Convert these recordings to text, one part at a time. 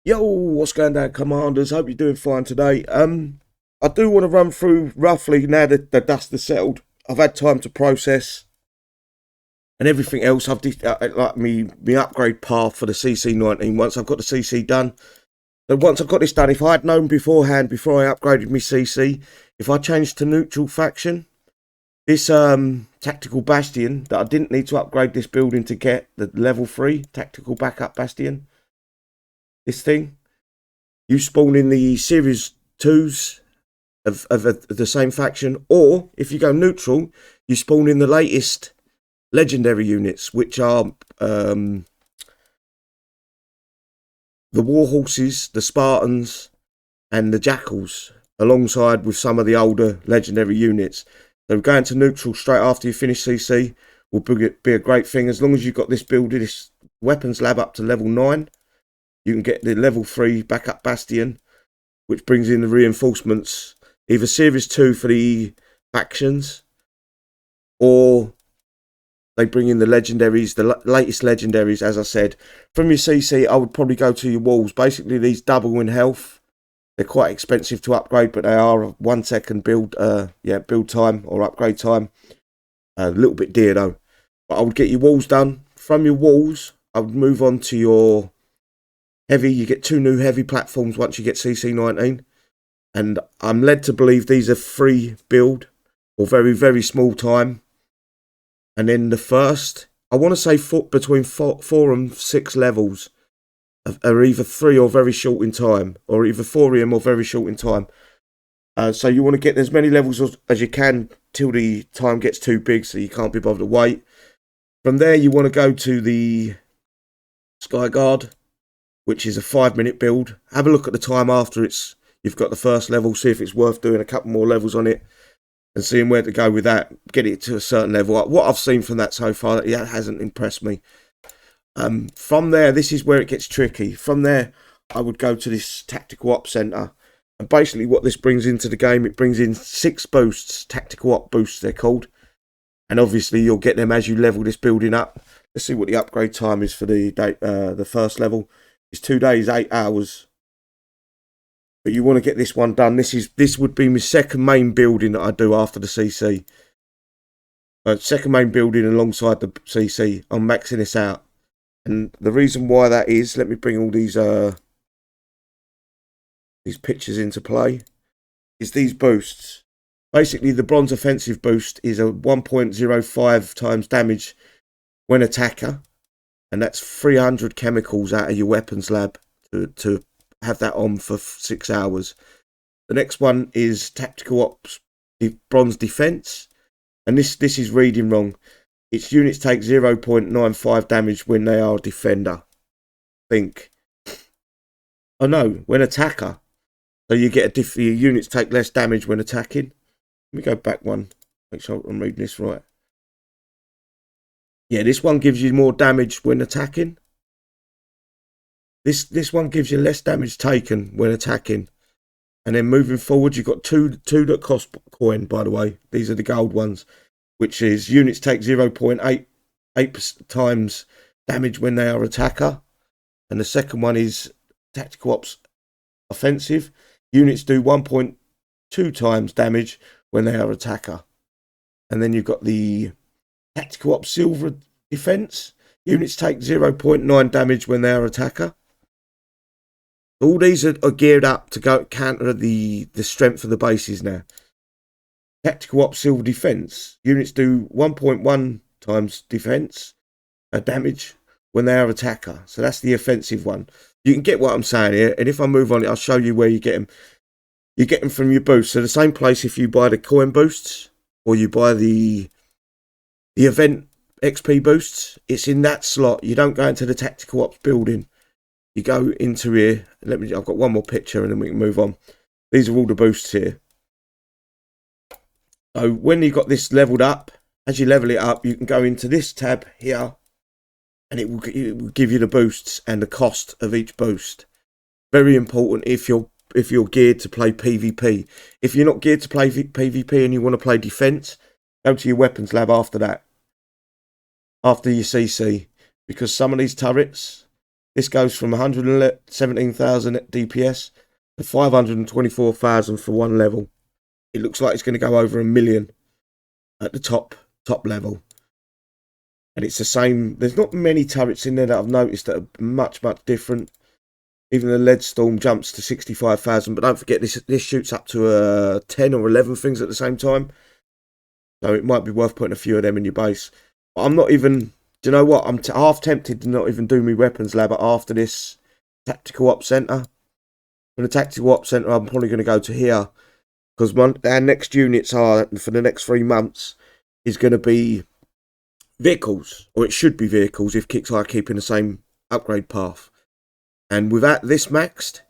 Yo, what's going down, commanders? Hope you're doing fine today. I do want to run through roughly now that the dust has settled. I've had time to process and everything else. I've like me upgrade path for the CC19. Once I've got the CC done, but once I've got this done, if I had known beforehand before I upgraded my CC, if I changed to neutral faction, this tactical bastion that I didn't need to upgrade this building to get the level 3 tactical backup bastion. This thing, you spawn in the series 2s of the same faction, or if you go neutral, you spawn in the latest legendary units, which are the war horses, the Spartans, and the jackals, alongside with some of the older legendary units. So going to neutral straight after you finish CC will be a great thing, as long as you've got this build, this weapons lab up to level 9. You can get the level 3 backup bastion, which brings in the reinforcements, either series 2 for the factions, or they bring in the legendaries, the latest legendaries. As I said, from your CC, I would probably go to your walls. Basically, these double in health. They're quite expensive to upgrade, but they are a 1 second build time or upgrade time. A little bit dear though. But I would get your walls done. From your walls, I would move on to your heavy. You get 2 new heavy platforms once you get CC19. And I'm led to believe these are free build or very, very small time. And then the first, I want to say between 4 and 6 levels are either 3 or very short in time, or either 4 of them or very short in time. So you want to get as many levels as you can till the time gets too big, so you can't be bothered to wait. From there, you want to go to the Sky Guard, which is a 5-minute build. Have a look at the time after you've got the first level, see if it's worth doing a couple more levels on it, and seeing where to go with that. Get it to a certain level. What I've seen from that so far, it hasn't impressed me. From there, this is where it gets tricky. From there, I would go to this tactical op center, and basically what this brings into the game, it brings in 6 boosts, tactical op boosts they're called, and obviously you'll get them as you level this building up. Let's see what the upgrade time is for the first level. It's 2 days, 8 hours. But you want to get this one done. This would be my second main building that I do after the CC. Second main building alongside the CC. I'm maxing this out. And the reason why that is, let me bring all these pictures into play, is these boosts. Basically, the bronze offensive boost is a 1.05 times damage when attacker. And that's 300 chemicals out of your weapons lab to have that on for 6 hours. The next one is tactical ops bronze defense, and this is reading wrong. Its units take 0.95 damage when they are a defender. Oh no, when attacker. So you get your units take less damage when attacking. Let me go back one. Make sure I'm reading this right. Yeah, this one gives you more damage when attacking. This one gives you less damage taken when attacking. And then moving forward, you've got two that cost coin, by the way. These are the gold ones, which is units take 0.8 times damage when they are attacker. And the second one is tactical ops offensive. Units do 1.2 times damage when they are attacker. And then you've got the tactical ops silver defense. Units take 0.9 damage when they are attacker. All these are geared up to go counter the strength of the bases now. Tactical ops silver defense. Units do 1.1 times defense damage when they are attacker. So that's the offensive one. You can get what I'm saying here. And if I move on, I'll show you where you get them. You get them from your boosts. So the same place if you buy the coin boosts or you buy the event XP boosts. It's in that slot. You don't go into the tactical ops building. You go into here. I've got one more picture and then we can move on. These are all the boosts here. So when you've got this leveled up, as you level it up, you can go into this tab here and it will give you the boosts and the cost of each boost. Very important if you're geared to play PvP. If you're not geared to play PvP and you want to play defense, go to your weapons lab after that. After your CC. Because some of these turrets, This goes from 117,000 DPS to 524,000 for one level. It looks like it's going to go over 1 million at the top level. And it's the same. There's not many turrets in there that I've noticed that are much different. Even the lead storm jumps to 65,000, but don't forget this shoots up to 10 or 11 things at the same time. So it might be worth putting a few of them in your base. But I'm not even, do you know what? I'm half tempted to not even do my weapons lab after this tactical op center. For the tactical op center, I'm probably going to go to here, because our next units are, for the next 3 months, is going to be vehicles, or it should be vehicles if Kixeye are keeping the same upgrade path. And without this maxed,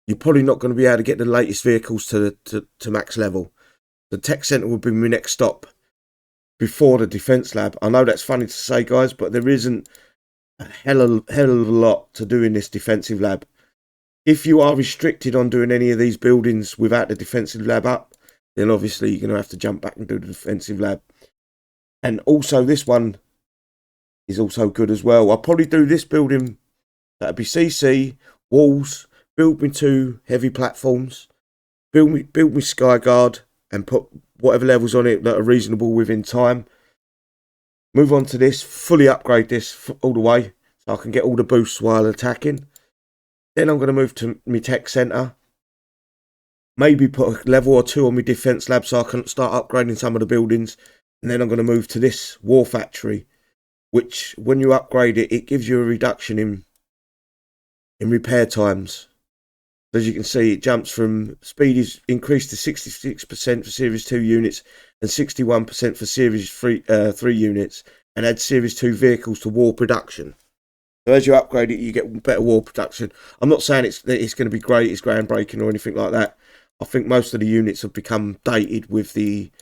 you're probably not going to be able to get the latest vehicles to max level. The tech center will be my next stop before the defense lab. I know that's funny to say, guys, but there isn't a hell of a lot to do in this defensive lab. If you are restricted on doing any of these buildings without the defensive lab up, then obviously you're going to have to jump back and do the defensive lab. And also this one is also good as well. I'll probably do this building. That'd be CC, walls, build me 2 heavy platforms, build me sky guard, and put whatever levels on it that are reasonable within time. Move on to this, fully upgrade this all the way, so I can get all the boosts while attacking. Then I'm going to move to my tech centre. Maybe put a level or 2 on my defence lab so I can start upgrading some of the buildings. And then I'm going to move to this war factory, which when you upgrade it, it gives you a reduction in repair times. As you can see, it jumps from speed is increased to 66% for Series 2 units and 61% for Series 3 units, and add Series 2 vehicles to war production. So as you upgrade it, you get better war production. I'm not saying it's going to be great, it's groundbreaking or anything like that. I think most of the units have become dated with the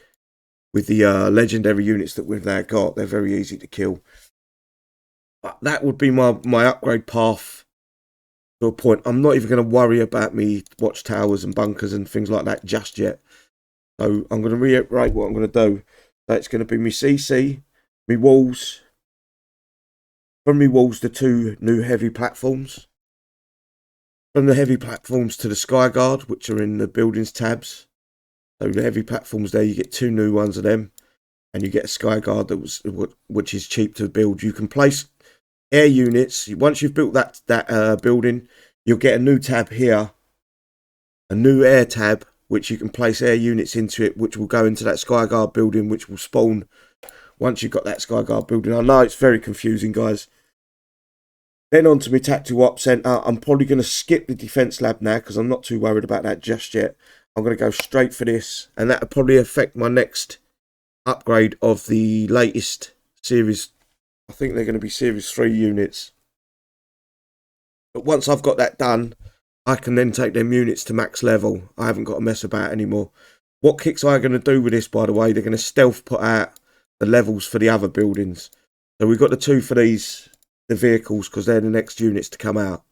legendary units that we've now got. They're very easy to kill. But that would be my upgrade path to a point. I'm not even going to worry about me watchtowers and bunkers and things like that just yet. So I'm going to reiterate what I'm going to do. So it's going to be me CC, me walls. From me walls, the 2 new heavy platforms. From the heavy platforms to the sky guard, which are in the buildings tabs. So the heavy platforms there, you get 2 new ones of them, and you get a sky guard which is cheap to build. You can place air units. Once you've built that building, you'll get a new tab here, a new air tab, which you can place air units into it, which will go into that sky guard building, which will spawn once you've got that sky guard building. I know it's very confusing, guys. Then on to my tactical op center. I'm probably going to skip the defense lab now because I'm not too worried about that just yet. I'm going to go straight for this, and that will probably affect my next upgrade of the latest series. I think they're going to be Series 3 units. But once I've got that done, I can then take them units to max level. I haven't got to mess about anymore. What Kixeye are going to do with this, by the way, they're going to stealth put out the levels for the other buildings. So we've got the 2 for these, the vehicles, because they're the next units to come out.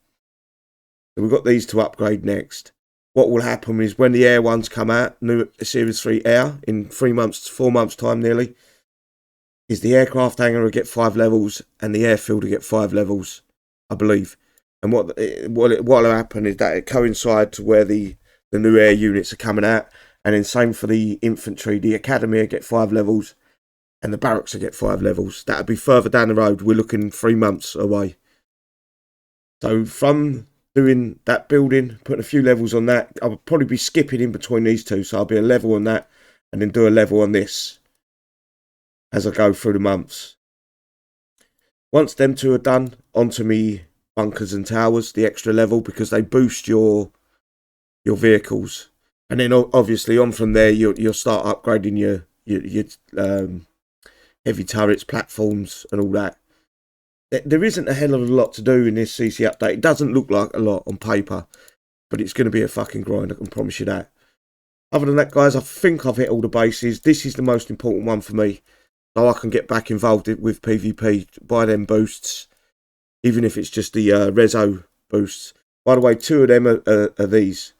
So we've got these to upgrade next. What will happen is when the air ones come out, new Series 3 air, in 4 months time nearly, is the aircraft hangar will get 5 levels and the airfield will get 5 levels, I believe. And what will happen is that it coincides to where the new air units are coming out, and then same for the infantry. The academy will get 5 levels and the barracks will get 5 levels. That'll be further down the road. We're looking 3 months away. So from doing that building, putting a few levels on that, I'll probably be skipping in between these 2, so I'll be a level on that and then do a level on this as I go through the months. Once them 2 are done, onto me bunkers and towers, the extra level, because they boost your vehicles, and then obviously on from there you'll start upgrading your heavy turrets, platforms and all that. There isn't a hell of a lot to do in this CC update. It doesn't look like a lot on paper, but it's going to be a fucking grind, I can promise you that. Other than that, guys, I think I've hit all the bases. This is the most important one for me, so I can get back involved with PvP, buy them boosts, even if it's just the Rezo boosts. By the way, 2 of them are these.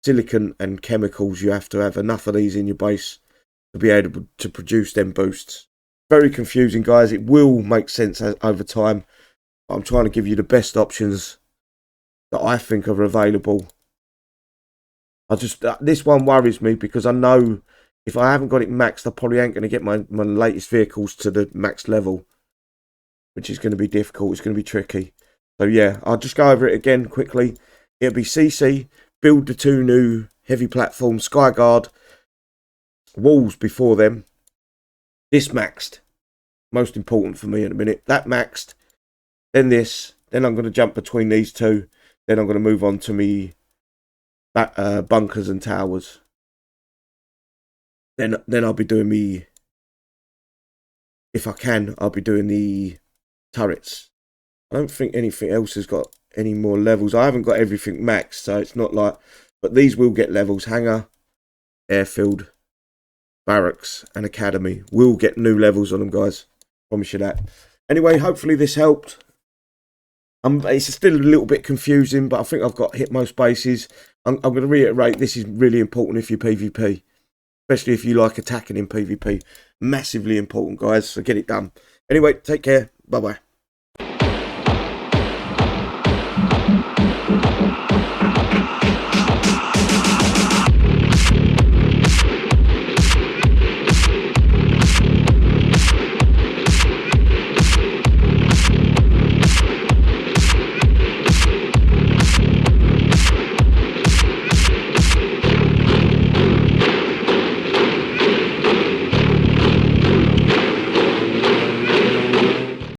Silicon and chemicals. You have to have enough of these in your base to be able to produce them boosts. Very confusing, guys. It will make sense over time. I'm trying to give you the best options that I think are available. This one worries me because I know if I haven't got it maxed, I probably ain't going to get my latest vehicles to the max level, which is going to be difficult. It's going to be tricky. So yeah, I'll just go over it again quickly. It'll be CC, build the 2 new heavy platforms, Skyguard, walls before them. This maxed. Most important for me in a minute. That maxed. Then this. Then I'm going to jump between these 2. Then I'm going to move on to me bunkers and towers. Then I'll be doing me, if I can, I'll be doing the turrets. I don't think anything else has got any more levels. I haven't got everything maxed, so it's not like, but these will get levels. Hangar, airfield, barracks and academy will get new levels on them, guys. Promise you that. Anyway, hopefully this helped. It's still a little bit confusing, but I think I've hit most bases. I'm going to reiterate, this is really important if you PvP. Especially if you like attacking in PvP. Massively important, guys. So get it done. Anyway, take care. Bye-bye.